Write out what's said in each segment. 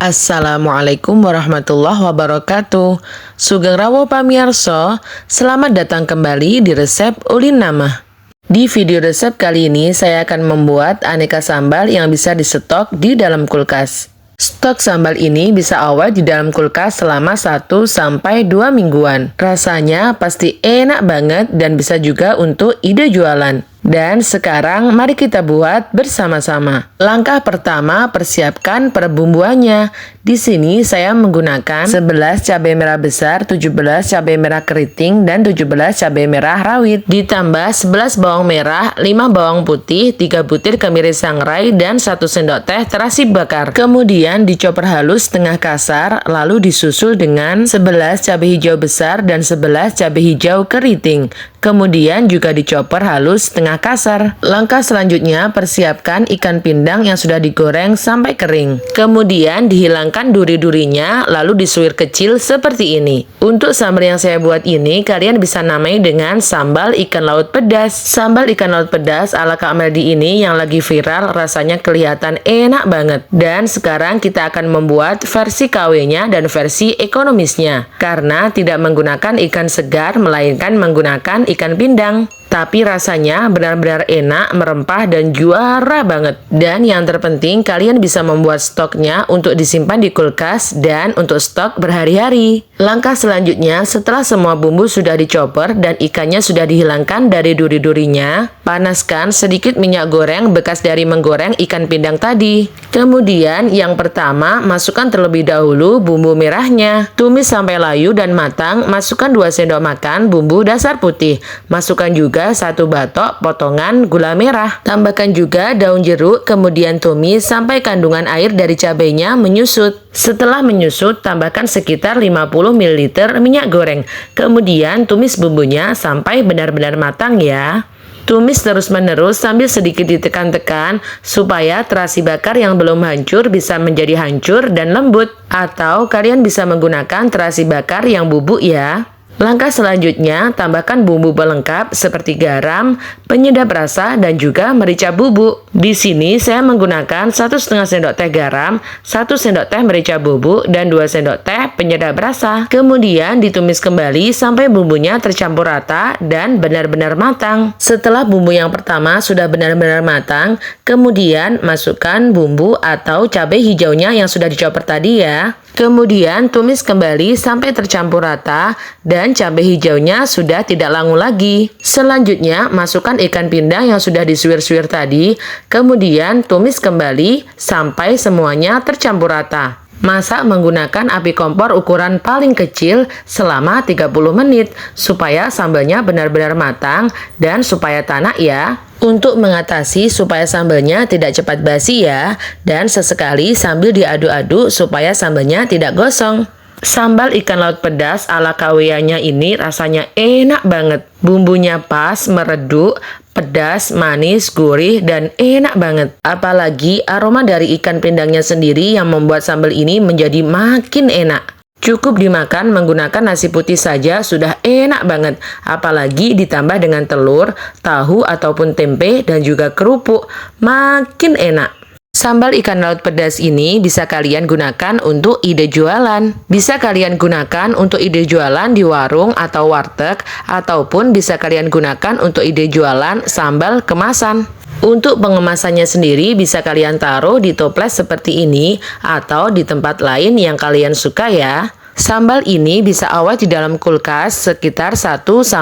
Assalamualaikum warahmatullahi wabarakatuh. Sugeng rawuh pamirsa, selamat datang kembali di resep Ulin Nama. Di video resep kali ini saya akan membuat aneka sambal yang bisa disetok di dalam kulkas. Stok sambal ini bisa awet di dalam kulkas selama 1-2 mingguan. Rasanya pasti enak banget dan bisa juga untuk ide jualan. Dan sekarang mari kita buat bersama-sama. Langkah pertama, persiapkan perbumbuannya. Di sini saya menggunakan 11 cabai merah besar, 17 cabai merah keriting, dan 17 cabai merah rawit. Ditambah 11 bawang merah, 5 bawang putih, 3 butir kemiri sangrai, dan 1 sendok teh terasi bakar. Kemudian dicoper halus setengah kasar, lalu disusul dengan 11 cabai hijau besar dan 11 cabai hijau keriting. Kemudian juga dicoper halus setengah kasar. Langkah selanjutnya, persiapkan ikan pindang yang sudah digoreng sampai kering. Kemudian dihilangkan duri-durinya, lalu disuir kecil seperti ini. Untuk sambal yang saya buat ini, kalian bisa namai dengan sambal ikan laut pedas. Sambal ikan laut pedas ala Kak Meldi ini yang lagi viral, rasanya kelihatan enak banget. Dan sekarang kita akan membuat versi KW-nya dan versi ekonomisnya. Karena tidak menggunakan ikan segar, melainkan menggunakan ikan pindang. Tapi rasanya benar-benar enak, merempah, dan juara banget. Dan yang terpenting, kalian bisa membuat stoknya untuk disimpan di kulkas dan untuk stok berhari-hari. Langkah selanjutnya, setelah semua bumbu sudah dicoper dan ikannya sudah dihilangkan dari duri-durinya, panaskan sedikit minyak goreng bekas dari menggoreng ikan pindang tadi. Kemudian yang pertama, masukkan terlebih dahulu bumbu merahnya. Tumis sampai layu dan matang, masukkan 2 sendok makan bumbu dasar putih. Masukkan juga 1 batok potongan gula merah. Tambahkan juga daun jeruk, kemudian tumis sampai kandungan air dari cabainya menyusut. Setelah menyusut, tambahkan sekitar 50 ml minyak goreng. Kemudian tumis bumbunya sampai benar-benar matang ya. Tumis terus-menerus sambil sedikit ditekan-tekan supaya terasi bakar yang belum hancur bisa menjadi hancur dan lembut. Atau kalian bisa menggunakan terasi bakar yang bubuk ya. Langkah selanjutnya, tambahkan bumbu pelengkap seperti garam, penyedap rasa, dan juga merica bubuk. Di sini saya menggunakan 1,5 sendok teh garam, 1 sendok teh merica bubuk, dan 2 sendok teh penyedap rasa. Kemudian ditumis kembali sampai bumbunya tercampur rata dan benar-benar matang. Setelah bumbu yang pertama sudah benar-benar matang, kemudian masukkan bumbu atau cabai hijaunya yang sudah dicoper tadi ya. Kemudian tumis kembali sampai tercampur rata dan cabai hijaunya sudah tidak langu lagi. Selanjutnya masukkan ikan pindang yang sudah disuir-suir tadi. Kemudian tumis kembali sampai semuanya tercampur rata. Masak menggunakan api kompor ukuran paling kecil selama 30 menit supaya sambalnya benar-benar matang dan supaya tanak ya. Untuk mengatasi supaya sambalnya tidak cepat basi ya, dan sesekali sambil diaduk-aduk supaya sambalnya tidak gosong. Sambal ikan laut pedas ala KW-nya ini rasanya enak banget. Bumbunya pas, meredup, pedas, manis, gurih, dan enak banget. Apalagi aroma dari ikan pindangnya sendiri yang membuat sambal ini menjadi makin enak. Cukup dimakan menggunakan nasi putih saja sudah enak banget. Apalagi ditambah dengan telur, tahu ataupun tempe, dan juga kerupuk. Makin enak. Sambal ikan laut pedas ini bisa kalian gunakan untuk ide jualan. Bisa kalian gunakan untuk ide jualan di warung atau warteg, ataupun bisa kalian gunakan untuk ide jualan sambal kemasan. Untuk pengemasannya sendiri bisa kalian taruh di toples seperti ini atau di tempat lain yang kalian suka ya. Sambal ini bisa awet di dalam kulkas sekitar 1-2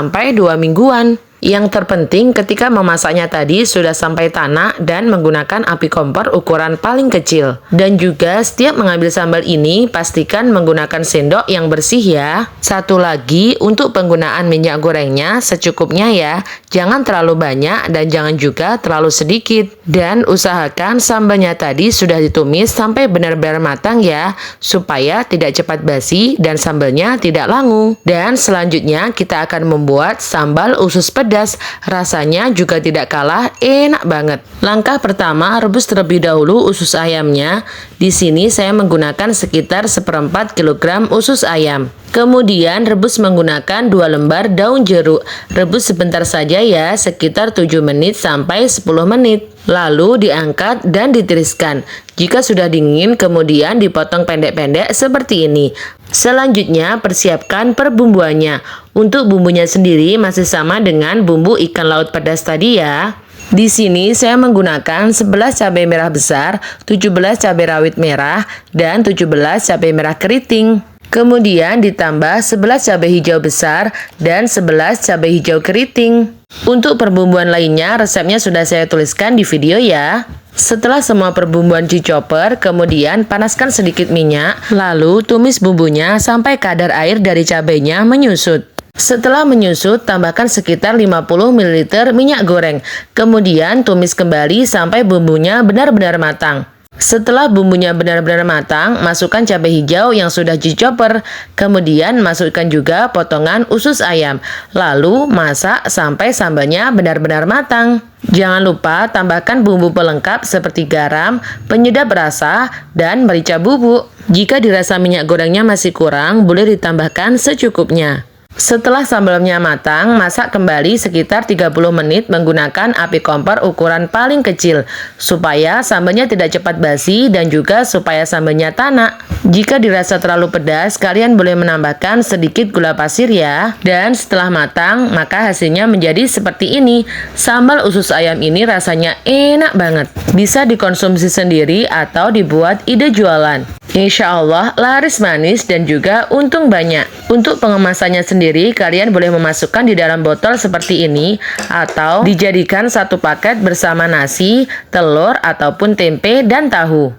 mingguan. Yang terpenting ketika memasaknya tadi sudah sampai tanak dan menggunakan api kompor ukuran paling kecil. Dan juga setiap mengambil sambal ini pastikan menggunakan sendok yang bersih ya. Satu lagi, untuk penggunaan minyak gorengnya secukupnya ya. Jangan terlalu banyak dan jangan juga terlalu sedikit. Dan usahakan sambalnya tadi sudah ditumis sampai benar-benar matang ya, supaya tidak cepat basi dan sambalnya tidak langu. Dan selanjutnya kita akan membuat sambal usus pedas. Rasanya juga tidak kalah enak banget. Langkah pertama, rebus terlebih dahulu usus ayamnya. Di sini saya menggunakan sekitar 1/4 kg usus ayam. Kemudian rebus menggunakan 2 lembar daun jeruk. Rebus sebentar saja ya, sekitar 7 menit sampai 10 menit. Lalu diangkat dan ditiriskan. Jika sudah dingin, kemudian dipotong pendek-pendek seperti ini. Selanjutnya, persiapkan perbumbuannya. Untuk bumbunya sendiri masih sama dengan bumbu ikan laut pedas tadi ya. Di sini saya menggunakan 11 cabai merah besar, 17 cabai rawit merah, dan 17 cabai merah keriting. Kemudian ditambah 11 cabai hijau besar dan 11 cabai hijau keriting. Untuk perbumbuan lainnya, resepnya sudah saya tuliskan di video ya. Setelah semua perbumbuan di-chopper, kemudian panaskan sedikit minyak, lalu tumis bumbunya sampai kadar air dari cabainya menyusut. Setelah menyusut, tambahkan sekitar 50 ml minyak goreng. Kemudian tumis kembali sampai bumbunya benar-benar matang. Setelah bumbunya benar-benar matang, masukkan cabai hijau yang sudah di-chopper. Kemudian masukkan juga potongan usus ayam. Lalu masak sampai sambalnya benar-benar matang. Jangan lupa tambahkan bumbu pelengkap seperti garam, penyedap rasa, dan merica bubuk. Jika dirasa minyak gorengnya masih kurang, boleh ditambahkan secukupnya. Setelah sambalnya matang, masak kembali sekitar 30 menit menggunakan api kompor ukuran paling kecil supaya sambalnya tidak cepat basi dan juga supaya sambalnya tanak. Jika dirasa terlalu pedas, kalian boleh menambahkan sedikit gula pasir ya. Dan setelah matang, maka hasilnya menjadi seperti ini. Sambal usus ayam ini rasanya enak banget. Bisa dikonsumsi sendiri atau dibuat ide jualan. Insya Allah laris manis dan juga untung banyak. Untuk pengemasannya sendiri, kalian boleh memasukkan di dalam botol seperti ini atau dijadikan satu paket bersama nasi, telur, ataupun tempe dan tahu.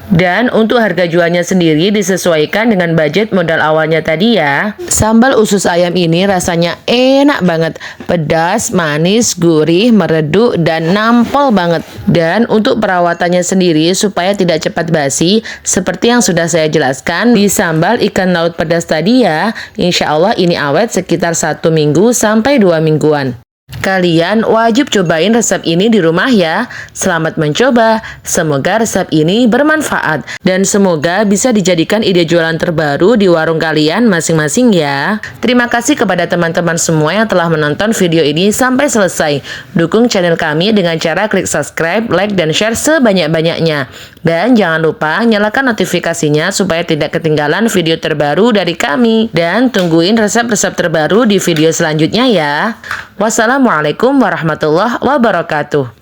Dan untuk harga jualnya sendiri disesuaikan dengan budget modal awalnya tadi ya. Sambal usus ayam ini rasanya enak banget. Pedas, manis, gurih, meredup, dan nampol banget. Dan untuk perawatannya sendiri supaya tidak cepat basi, seperti yang sudah saya jelaskan di sambal ikan laut pedas tadi ya. Insya Allah ini awet sekitar 1 minggu sampai 2 mingguan. Kalian wajib cobain resep ini di rumah ya. Selamat mencoba. Semoga resep ini bermanfaat dan semoga bisa dijadikan ide jualan terbaru di warung kalian masing-masing ya. Terima kasih kepada teman-teman semua yang telah menonton video ini sampai selesai. Dukung channel kami dengan cara klik subscribe, like, dan share sebanyak-banyaknya. Dan jangan lupa nyalakan notifikasinya supaya tidak ketinggalan video terbaru dari kami. Dan tungguin resep-resep terbaru di video selanjutnya ya. Wassalamualaikum warahmatullahi wabarakatuh.